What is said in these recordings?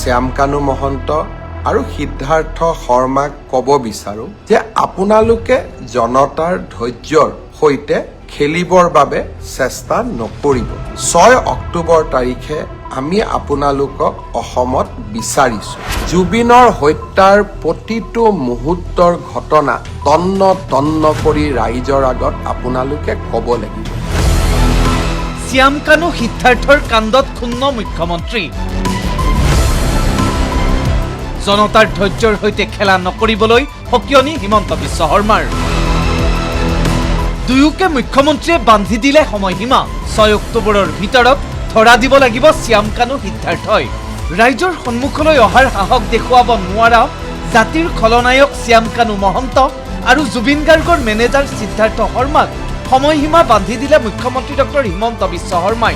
শ্যামকানু মহন্ত আৰু সিদ্ধাৰ্থ শৰ্মাক ক'ব বিচাৰো যে আপোনালোকে জনতাৰ ধৈৰ্যৰ সৈতে খেলিবৰ বাবে চেষ্টা নকৰিব। 6 অক্টোবৰ তাৰিখে আমি আপোনালোকক অসমত বিচাৰিছো। জুবিনৰ হত্যাৰ প্ৰতিটো মুহূৰ্তৰ ঘটনা তন্ন তন্ন কৰি ৰাইজৰ আগত আপোনালোকে ক'ব লাগিব। শ্যামকানু সিদ্ধাৰ্থৰ কাণ্ডত ক্ষুণ্ণ মুখ্যমন্ত্ৰী। জনতাৰ ধৈৰ্যৰ সৈতে খেলা নকৰিবলৈ সকিয়নি হিমন্ত বিশ্ব শৰ্মাৰ। দুয়োকে মুখ্যমন্ত্ৰীয়ে বান্ধি দিলে সময়সীমা। 6 অক্টোবৰৰ ভিতৰত ধৰা দিব লাগিব শ্যামকানু সিদ্ধাৰ্থই। ৰাইজৰ সন্মুখলৈ অহাৰ সাহস দেখুৱাব নোৱাৰা জাতিৰ খলনায়ক শ্যামকানু মহন্ত আৰু জুবিন গাৰ্গৰ মেনেজাৰ সিদ্ধাৰ্থ শৰ্মাক সময়সীমা বান্ধি দিলে মুখ্যমন্ত্ৰী ডক্টৰ হিমন্ত বিশ্ব শৰ্মাই।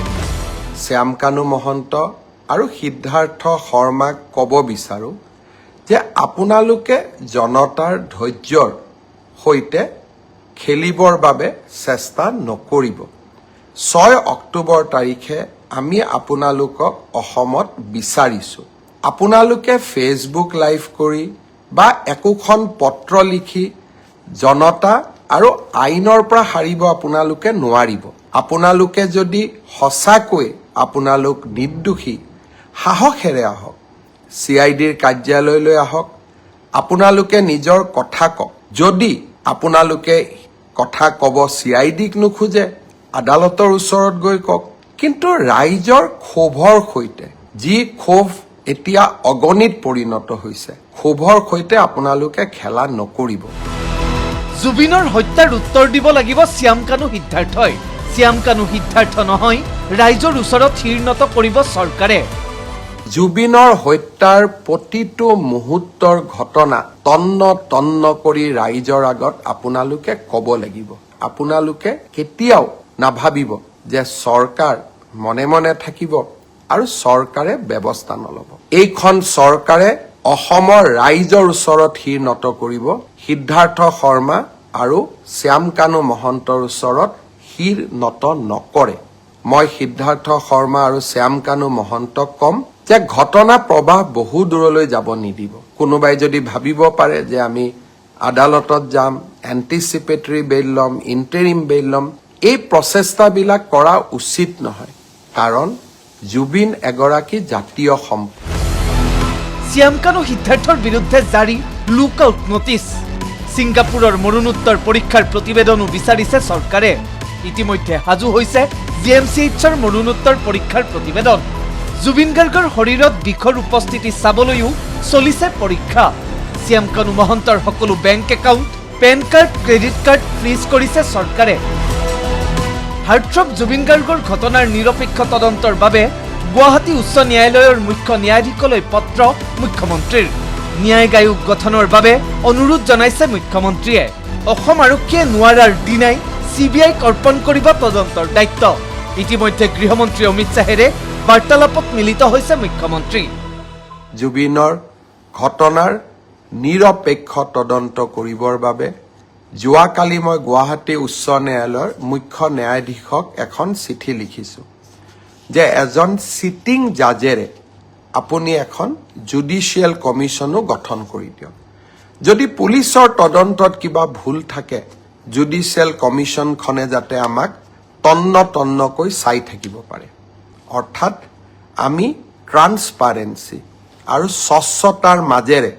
শ্যামকানু মহন্ত আৰু সিদ্ধাৰ্থ শৰ্মাক ক'ব বিচাৰো যে আপোনালোকে জনতাৰ ধৈৰ্যৰ সৈতে খেলিবৰ বাবে চেষ্টা নকৰিব। 6 অক্টোবৰ তাৰিখে আমি আপোনালোকক অসমত বিচাৰিছো। আপোনালোকে ফেচবুক লাইভ কৰি বা একোখন পত্ৰ লিখি জনতা আৰু আইনৰ পৰা হাৰিব আপোনালোকে নোৱাৰিব। আপোনালোকে যদি সঁচাকৈ আপোনালোক নিৰ্দোষী, সাহসেৰে আহক, CIDৰ কাৰ্যালয়লৈ আহক, আপোনালোকে নিজৰ কথা কওক। যদি আপোনালোকে কথা ক'ব CIDক নোখোজে, আদালতৰ ওচৰত গৈ কওক। কিন্তু ৰাইজৰ ক্ষোভৰ সৈতে, যি ক্ষোভ এতিয়া অগণিত পৰিণত হৈছে, ক্ষোভৰ সৈতে আপোনালোকে খেলা নকৰিব। জুবিনৰ হত্যাৰ উত্তৰ দিব লাগিব শ্যামকানু সিদ্ধাৰ্থই। শ্যামকানু সিদ্ধাৰ্থ নহয়, ৰাইজৰ ওচৰত শিৰনত কৰিব চৰকাৰে। জুবিনৰ হত্যাৰ প্ৰতিটো মুহূৰ্তৰ ঘটনা তন্ন তন্ন কৰি ৰাইজৰ আগত আপোনালোকে ক'ব লাগিব। আপোনালোকে কেতিয়াও নাভাবিব যে চৰকাৰ মনে মনে থাকিব আৰু চৰকাৰে ব্যৱস্থা নল'ব। এইখন চৰকাৰে অসমৰ ৰাইজৰ ওচৰত শিৰ নত কৰিব। সিদ্ধাৰ্থ শৰ্মা আৰু শ্যামকানু মহন্তৰ ওচৰত শিৰ নত নকৰে। মই সিদ্ধাৰ্থ শৰ্মা আৰু শ্যামকানু মহন্তক ক'ম যে ঘটনা প্ৰবাহ বহু দূৰলৈ যাব নিদিব। কোনোবাই যদি ভাবিব পাৰে যে আমি আদালতত যাম, এণ্টিচিপেটৰী বেইল ল'ম, ইণ্টাৰিম বেইল ল'ম, এই প্ৰচেষ্টাবিলাক কৰা উচিত নহয়। কাৰণ জুবিন এগৰাকী জাতীয় সম্পদ। শ্যামকানু সিদ্ধাৰ্থৰ বিৰুদ্ধে জাৰি লুক আউট নটিছ। ছিংগাপুৰৰ মৰণোত্তৰ পৰীক্ষাৰ প্ৰতিবেদনো বিচাৰিছে চৰকাৰে। ইতিমধ্যে সাজু হৈছে GMCHৰ মৰণোত্তৰ পৰীক্ষাৰ প্ৰতিবেদন। জুবিন গাৰ্গৰ শৰীৰত বিষৰ উপস্থিতি চাবলৈও চলিছে পৰীক্ষা। শ্যামকানু মহন্তৰ সকলো bank account, PAN card, credit card freeze কৰিছে চৰকাৰে। হাৰ্টথ্ৰব জুবিন গাৰ্গৰ ঘটনাৰ নিৰপেক্ষ তদন্তৰ বাবে গুৱাহাটী উচ্চ ন্যায়ালয়ৰ মুখ্য ন্যায়াধীশলৈ পত্ৰ মুখ্যমন্ত্ৰীৰ। ন্যায়িক আয়োগ গঠনৰ বাবে অনুৰোধ জনাইছে মুখ্যমন্ত্ৰীয়ে। অসম আৰক্ষীয়ে নোৱাৰাৰ দিনাই CBIক অৰ্পণ কৰিব তদন্তৰ দায়িত্ব। ইতিমধ্যে গৃহমন্ত্ৰী অমিত শ্বাহেৰে বাৰ্তালাপত মিলিত হৈছে মুখ্যমন্ত্ৰী। জুবিনৰ ঘটনাৰ নিৰপেক্ষ তদন্ত কৰিবৰ বাবে যোৱাকালি মই গুৱাহাটী উচ্চ ন্যায়ালয়ৰ মুখ্য ন্যায়াধীশক এখন চিঠি লিখিছোঁ যে এজন চিটিং জাজেৰে আপুনি এখন জুডিচিয়েল কমিশ্যনো গঠন কৰি দিয়ক। যদি পুলিচৰ তদন্তত কিবা ভুল থাকে, জুডিচিয়েল কমিশ্যনখনে যাতে আমাক তন্ন তন্নকৈ চাই থাকিব পাৰে। অৰ্থাৎ আমি ট্ৰান্সপাৰেন্সি আৰু স্বচ্ছতাৰ মাজেৰে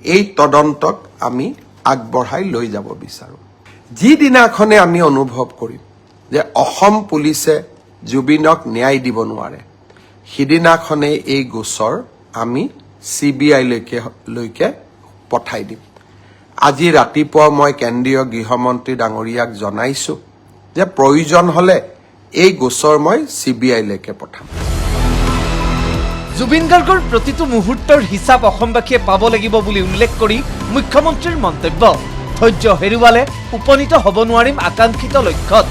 এই তদন্তক আমি আগবঢ়াই লৈ যাব বিচাৰোঁ। যিদিনাখনে আমি অনুভৱ কৰিম যে অসম পুলিচে জুবিনক ন্যায় দিব নোৱাৰে, সিদিনাখনেই এই গোচৰ আমি CBIলৈকে পঠাই দিম। আজি ৰাতিপুৱা মই কেন্দ্ৰীয় গৃহমন্ত্ৰী ডাঙৰীয়াক জনাইছোঁ যে প্ৰয়োজন হ'লে এই গোচৰ মই CBIলৈকে পঠাম। জুবিন গাৰ্গৰ প্ৰতিটো মুহূৰ্তৰ হিচাপ অসমবাসীয়ে পাব লাগিব বুলি উল্লেখ কৰি মুখ্যমন্ত্ৰীৰ মন্তব্য। ধৈৰ্য হেৰুৱালে উপনীত হ'ব নোৱাৰিম আকাংক্ষিত লক্ষ্যত।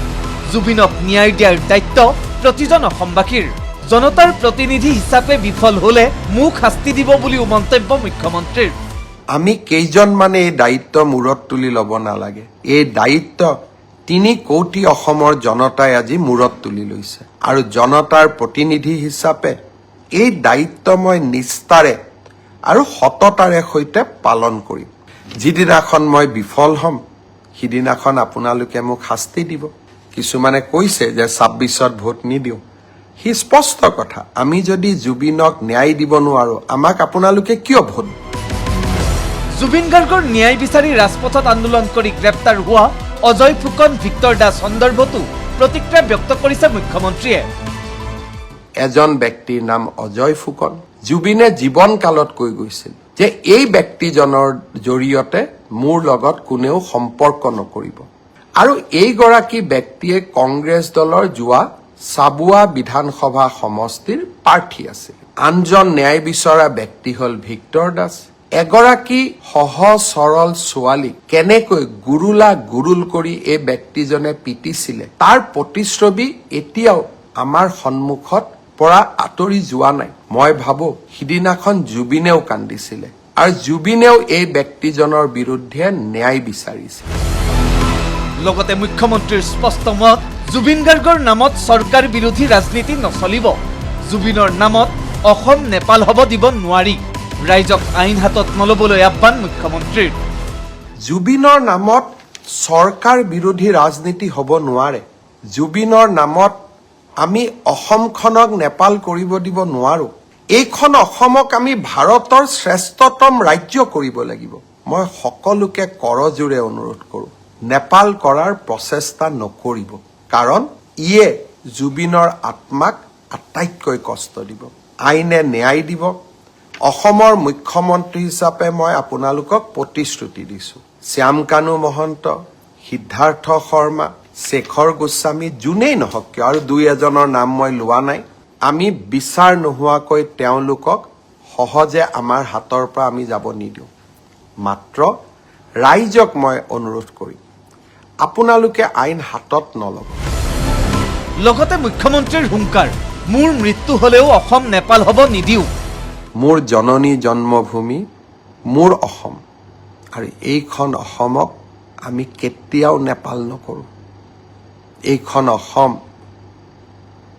জুবিনক ন্যায় দিয়াৰ দায়িত্ব প্ৰতিজন অসমবাসীৰ। জনতাৰ প্ৰতিনিধি হিচাপে বিফল হ'লে মুখ শাস্তি দিব বুলিও মন্তব্য মুখ্যমন্ত্ৰীৰ। আমি কেইজনমানে এই দায়িত্ব মূৰত তুলি ল'ব নালাগে। এই দায়িত্ব 3 কোটি অসমৰ জনতাই আজি মূৰত তুলি লৈছে আৰু জনতাৰ প্ৰতিনিধি হিচাপে এই দায়িত্ব মই নিষ্ঠাৰে আৰু সততাৰে সৈতে পালন কৰিম। যিদিনাখন মই বিফল হ'ম সিদিনাখন আপোনালোকে মোক শাস্তি দিব। কিছুমানে কৈছে যে ২৬ত ভোট নিদিওঁ। সি স্পষ্ট কথা, আমি যদি জুবিনক ন্যায় দিব নোৱাৰো আমাক আপোনালোকে কিয় ভোট? জুবিন গাৰ্গৰ ন্যায় বিচাৰি ৰাজপথত আন্দোলন কৰি গ্ৰেপ্তাৰ হোৱা অজয় ফুকন, ভিক্টৰ দাস সন্দৰ্ভতো প্ৰতিক্ৰিয়া ব্যক্ত কৰিছে মুখ্যমন্ত্ৰীয়ে। এজন ব্যক্তিৰ নাম অজয় ফুকন। জুবিনে জীৱন কালত কৈ গৈছিল যে এই ব্যক্তিজনৰ জৰিয়তে মোৰ লগত কোনেও সম্পৰ্ক নকৰিব। আৰু এইগৰাকী ব্যক্তিয়ে কংগ্ৰেছ দলৰ যোৱা চাবুৱা বিধানসভা সমষ্টিৰ প্ৰাৰ্থী আছিল। আনজন ন্যায় বিচৰা ব্যক্তি হ'ল ভিক্টৰ দাস। এগৰাকী সহজ সৰল ছোৱালীক কেনেকৈ গুৰুল কৰি এই ব্যক্তিজনে পিটিছিলে তাৰ প্ৰতিচ্ছবি এতিয়াও আমাৰ সন্মুখত পৰা আঁতৰি যোৱা নাই। মই ভাবো সিদিনাখন জুবিনেও কান্দিছিলে আৰু জুবিনেও এই ব্যক্তিজনৰ বিৰুদ্ধে ন্যায় বিচাৰিছে। লগতে মুখ্যমন্ত্ৰীৰ স্পষ্ট মত, জুবিন গাৰ্গৰ নামত চৰকাৰ বিৰোধী ৰাজনীতি নচলিব। জুবিনৰ নামত অসম নেপাল হ'ব দিব নোৱাৰি। ৰাইজক আইন হাতত নলবলৈ আহ্বান মুখ্যমন্ত্ৰীৰ। জুবিনৰ নামত চৰকাৰ বিৰোধী ৰাজনীতি হ'ব নোৱাৰে। জুবিনৰ নামত আমি অসমখনক নেপাল কৰিব দিব নোৱাৰো। এইখন অসমক আমি ভাৰতৰ শ্ৰেষ্ঠতম ৰাজ্য কৰিব লাগিব। মই সকলোকে কৰজোৰে অনুৰোধ কৰোঁ, নেপাল কৰাৰ প্ৰচেষ্টা নকৰিব, কাৰণ ইয়ে জুবিনৰ আত্মাক আটাইতকৈ কষ্ট দিব। আইনে ন্যায় দিব। অসমৰ মুখ্যমন্ত্ৰী হিচাপে মই আপোনালোকক প্ৰতিশ্ৰুতি দিছোঁ, শ্যামকানু মহন্ত, সিদ্ধাৰ্থ শৰ্মা, শেখৰ গোস্বামী যোনেই নহওক কিয়, আৰু দুই এজনৰ নাম মই লোৱা নাই, আমি বিচাৰ নোহোৱাকৈ তেওঁলোকক সহজে আমাৰ হাতৰ পৰা আমি যাব নিদিওঁ। মাত্ৰ ৰাইজক মই অনুৰোধ কৰিম, আপোনালোকে আইন হাতত নল'ব। লগতে মুখ্যমন্ত্ৰীৰ হুংকাৰ, মোৰ মৃত্যু হ'লেও অসম নেপাল হ'ব নিদিওঁ। মোৰ জননী জন্মভূমি মোৰ অসম, আৰু এইখন অসমক আমি কেতিয়াও নেপাল নকৰোঁ। এইখন অসম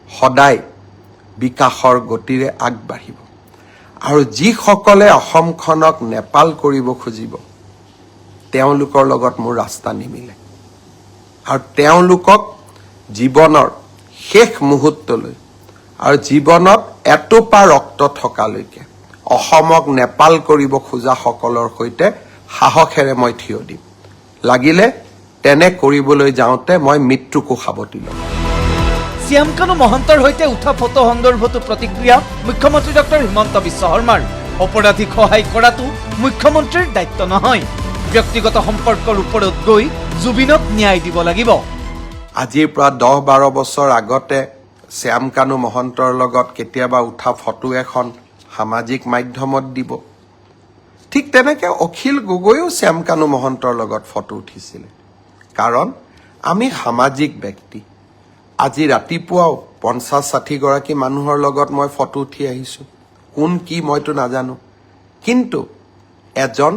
সদায় বিকাশৰ গতিৰে আগবাঢ়িব, আৰু যিসকলে অসমখনক নেপাল কৰিব খুজিব তেওঁলোকৰ লগত মোৰ ৰাস্তা নিমিলে। আৰু তেওঁলোকক জীৱনৰ শেষ মুহূৰ্তলৈ আৰু জীৱনত এটোপা ৰক্ত থকালৈকে অসমক নেপাল কৰিব খোজাসকলৰ সৈতে সাহসেৰে মই থিয় দিম। লাগিলে তেনে কৰিবলৈ যাওঁতে মই মৃত্যুকো সাৱটি ল'ম। শ্যামকানু মহন্তৰ সৈতে উঠা ফটো সন্দৰ্ভতো প্ৰতিক্ৰিয়া মুখ্যমন্ত্ৰী ডক্টৰ হিমন্ত বিশ্ব শৰ্মাৰ। অপৰাধীক সহায় কৰাটো মুখ্যমন্ত্ৰীৰ দায়িত্ব নহয়। ব্যক্তিগত সম্পৰ্কৰ ওপৰত গৈ জুবিনক ন্যায় দিব লাগিব। আজিৰ পৰা 10-12 বছৰ আগতে শ্যামকানু মহন্তৰ লগত কেতিয়াবা উঠা ফটো এখন সামাজিক মাধ্যমত দিব। ঠিক তেনেকে অখিল গগৈও শ্যামকানু মহন্তৰ লগত ফটো উঠিছিলে, কাৰণ আমি সামাজিক ব্যক্তি। আজি ৰাতিপুৱাও 50-60 গৰাকী মানুহৰ লগত মই ফটো উঠি আহিছোঁ। কোন কি মইতো নাজানো, কিন্তু এজন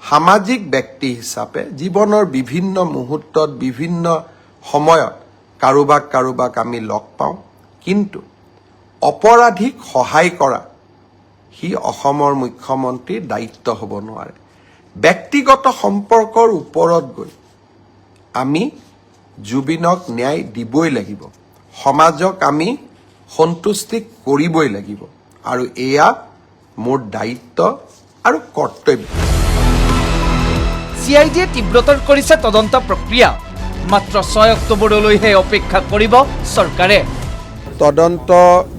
সামাজিক ব্যক্তি হিচাপে জীৱনৰ বিভিন্ন মুহূৰ্তত বিভিন্ন সময়ত কাৰোবাক আমি লগ পাওঁ, কিন্তু অপৰাধীক সহায় কৰা সি অসমৰ মুখ্যমন্ত্ৰীৰ দায়িত্ব হ'ব নোৱাৰে। ব্যক্তিগত সম্পৰ্কৰ ওপৰত গৈ আমি জুবিনক ন্যায় দিবই লাগিব, সমাজক আমি সন্তুষ্টি কৰিবই লাগিব, আৰু এয়া মোৰ দায়িত্ব আৰু কৰ্তব্য। CIDয়ে তীব্ৰতৰ কৰিছে তদন্ত প্ৰক্ৰিয়া। মাত্ৰ 6 অক্টোবৰলৈহে অপেক্ষা কৰিব চৰকাৰে। তদন্ত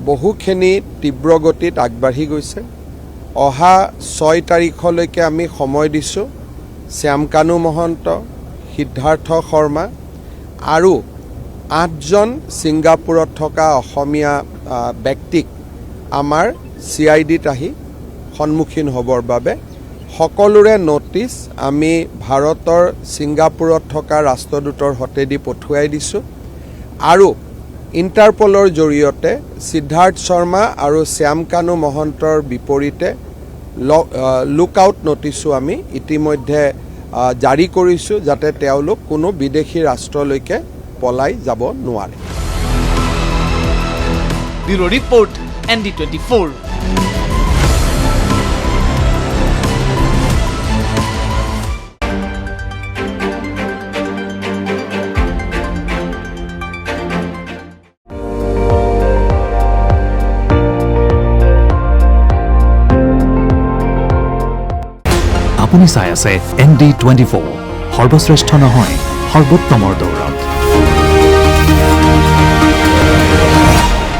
বহুখিনি তীব্ৰ গতিত আগবাঢ়ি গৈছে। অহা 6 তাৰিখলৈকে আমি সময় দিছোঁ। শ্যামকানু মহন্ত, সিদ্ধাৰ্থ শৰ্মা আৰু 8জন ছিংগাপুৰত থকা অসমীয়া ব্যক্তিক আমাৰ CIDত আহি সন্মুখীন হ'বৰ বাবে সকলোৰে নটিচ আমি ভাৰতৰ ছিংগাপুৰত থকা ৰাষ্ট্ৰদূতৰ হতেদি পঠুৱাই দিছোঁ, আৰু ইণ্টাৰপলৰ জৰিয়তে সিদ্ধাৰ্থ শৰ্মা আৰু শ্যামকানু মহন্তৰ বিপৰীতে লুকআউট নটিচো আমি ইতিমধ্যে জাৰি কৰিছোঁ, যাতে তেওঁলোক কোনো বিদেশী ৰাষ্ট্ৰলৈকে পলাই যাব নোৱাৰে। Bureau report, ND24। আপুনি চাই আছে ND24 সৰ্বশ্ৰেষ্ঠ নহয় সৰ্বোত্তমৰ দৌৰত।